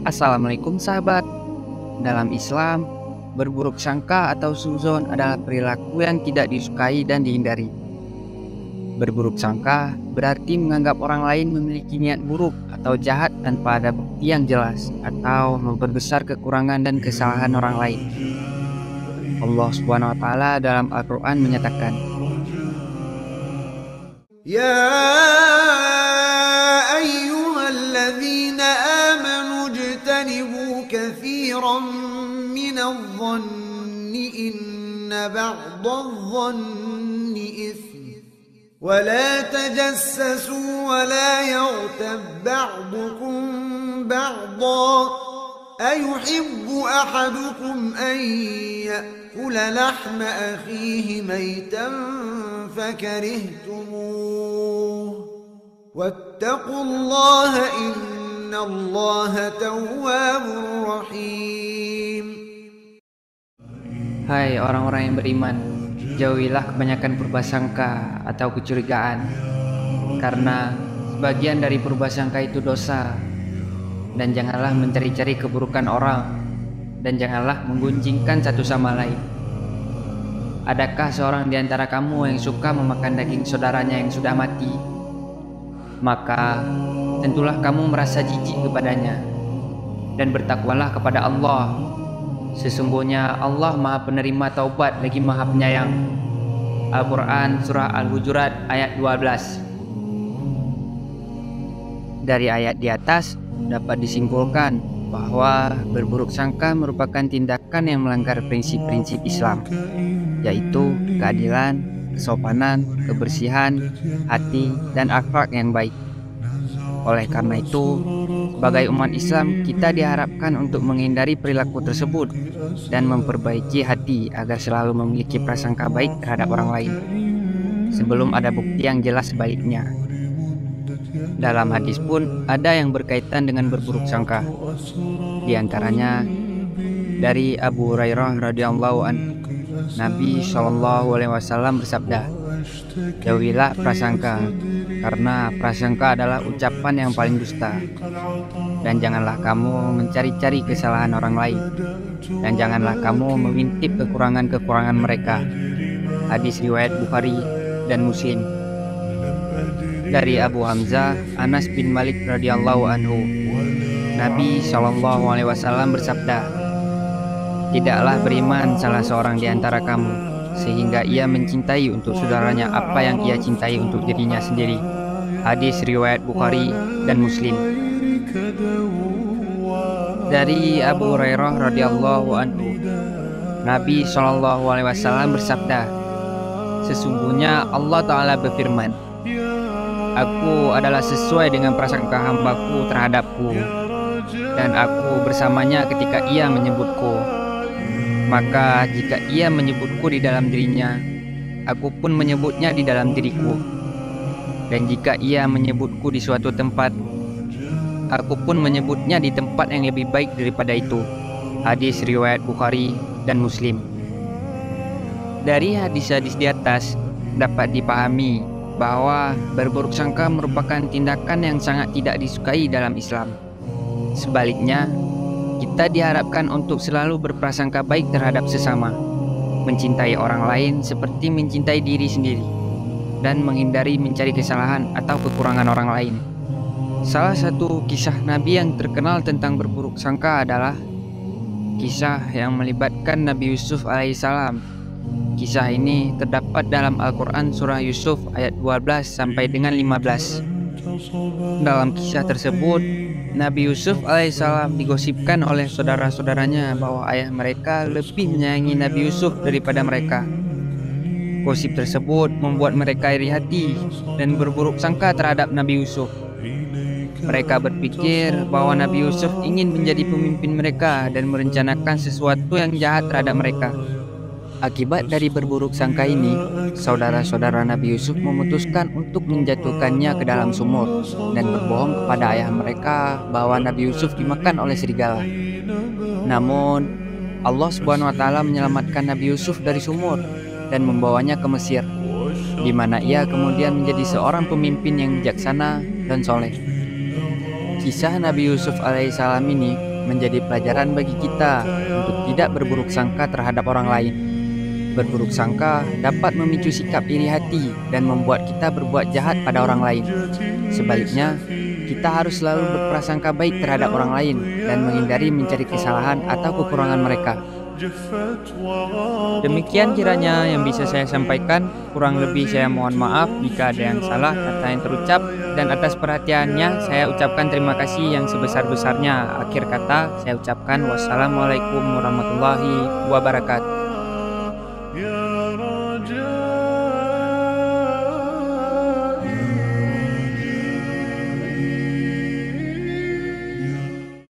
Assalamualaikum sahabat. Dalam Islam, berburuk sangka atau suzon adalah perilaku yang tidak disukai dan dihindari. Berburuk sangka berarti menganggap orang lain memiliki niat buruk atau jahat tanpa ada bukti yang jelas, atau memperbesar kekurangan dan kesalahan orang lain. Allah Subhanahu wa Ta'ala dalam Al-Quran menyatakan, Ya ayyuhalladzina amanu ijtanibu katsiran minadh-dhanni inna ba'dadh-dhanni itsm wa la tajassasu wa la yaghtab ba'dukum ba'dhan ayuhibbu ahadukum an ya'kula lahma akhihi maytan فكرهتموه واتقوا الله إن الله تواب رحيم. Hai orang-orang yang beriman, jauhilah kebanyakan prasangka atau kecurigaan, karena sebagian dari prasangka itu dosa. Dan janganlah mencari-cari keburukan orang, dan janganlah menggunjingkan satu sama lain. Adakah seorang di antara kamu yang suka memakan daging saudaranya yang sudah mati? Maka tentulah kamu merasa jijik kepadanya. Dan bertakwalah kepada Allah. Sesungguhnya Allah Maha Penerima Taubat lagi Maha Penyayang. Al-Quran Surah Al-Hujurat ayat 12. Dari ayat di atas dapat disimpulkan bahwa berburuk sangka merupakan tindakan yang melanggar prinsip-prinsip Islam, yaitu keadilan, kesopanan, kebersihan, hati, dan akhlak yang baik. Oleh karena itu, sebagai umat Islam, kita diharapkan untuk menghindari perilaku tersebut dan memperbaiki hati agar selalu memiliki prasangka baik terhadap orang lain, sebelum ada bukti yang jelas sebaliknya. Dalam hadis pun ada yang berkaitan dengan berburuk sangka. Di antaranya dari Abu Hurairah radhiyallahu anhu, Nabi SAW bersabda, jauhilah prasangka, karena prasangka adalah ucapan yang paling dusta. Dan janganlah kamu mencari-cari kesalahan orang lain, dan janganlah kamu mengintip kekurangan-kekurangan mereka. Hadis riwayat Bukhari dan Muslim. Dari Abu Hamzah Anas bin Malik radhiyallahu anhu, Nabi SAW bersabda, tidaklah beriman salah seorang di antara kamu sehingga ia mencintai untuk saudaranya apa yang ia cintai untuk dirinya sendiri. Hadis riwayat Bukhari dan Muslim. Dari Abu Hurairah radhiyallahu anhu, Nabi SAW bersabda, sesungguhnya Allah Ta'ala berfirman, aku adalah sesuai dengan prasangka hambaku terhadapku, dan aku bersamanya ketika ia menyebutku. Maka jika ia menyebutku di dalam dirinya, aku pun menyebutnya di dalam diriku. Dan jika ia menyebutku di suatu tempat, aku pun menyebutnya di tempat yang lebih baik daripada itu. Hadis riwayat Bukhari dan Muslim. Dari hadis-hadis di atas dapat dipahami bahwa berburuk sangka merupakan tindakan yang sangat tidak disukai dalam Islam. Sebaliknya, kita diharapkan untuk selalu berprasangka baik terhadap sesama, mencintai orang lain seperti mencintai diri sendiri, dan menghindari mencari kesalahan atau kekurangan orang lain. Salah satu kisah Nabi yang terkenal tentang berburuk sangka adalah kisah yang melibatkan Nabi Yusuf alaihissalam. Kisah ini terdapat dalam Al-Quran Surah Yusuf ayat 12 sampai dengan 15. Dalam kisah tersebut, Nabi Yusuf alaihissalam digosipkan oleh saudara-saudaranya bahwa ayah mereka lebih menyayangi Nabi Yusuf daripada mereka. Gosip tersebut membuat mereka iri hati dan berburuk sangka terhadap Nabi Yusuf. Mereka berpikir bahwa Nabi Yusuf ingin menjadi pemimpin mereka dan merencanakan sesuatu yang jahat terhadap mereka. Akibat dari berburuk sangka ini, saudara-saudara Nabi Yusuf memutuskan untuk menjatuhkannya ke dalam sumur dan berbohong kepada ayah mereka bahwa Nabi Yusuf dimakan oleh serigala. Namun, Allah Subhanahu wa Ta'ala menyelamatkan Nabi Yusuf dari sumur dan membawanya ke Mesir, di mana ia kemudian menjadi seorang pemimpin yang bijaksana dan soleh. Kisah Nabi Yusuf alaihissalam ini menjadi pelajaran bagi kita untuk tidak berburuk sangka terhadap orang lain. Berburuk sangka dapat memicu sikap iri hati dan membuat kita berbuat jahat pada orang lain. Sebaliknya, kita harus selalu berprasangka baik terhadap orang lain dan menghindari mencari kesalahan atau kekurangan mereka. Demikian kiranya yang bisa saya sampaikan. Kurang lebih saya mohon maaf jika ada yang salah kata yang terucap, dan atas perhatiannya saya ucapkan terima kasih yang sebesar-besarnya. Akhir kata saya ucapkan wassalamualaikum warahmatullahi wabarakatuh.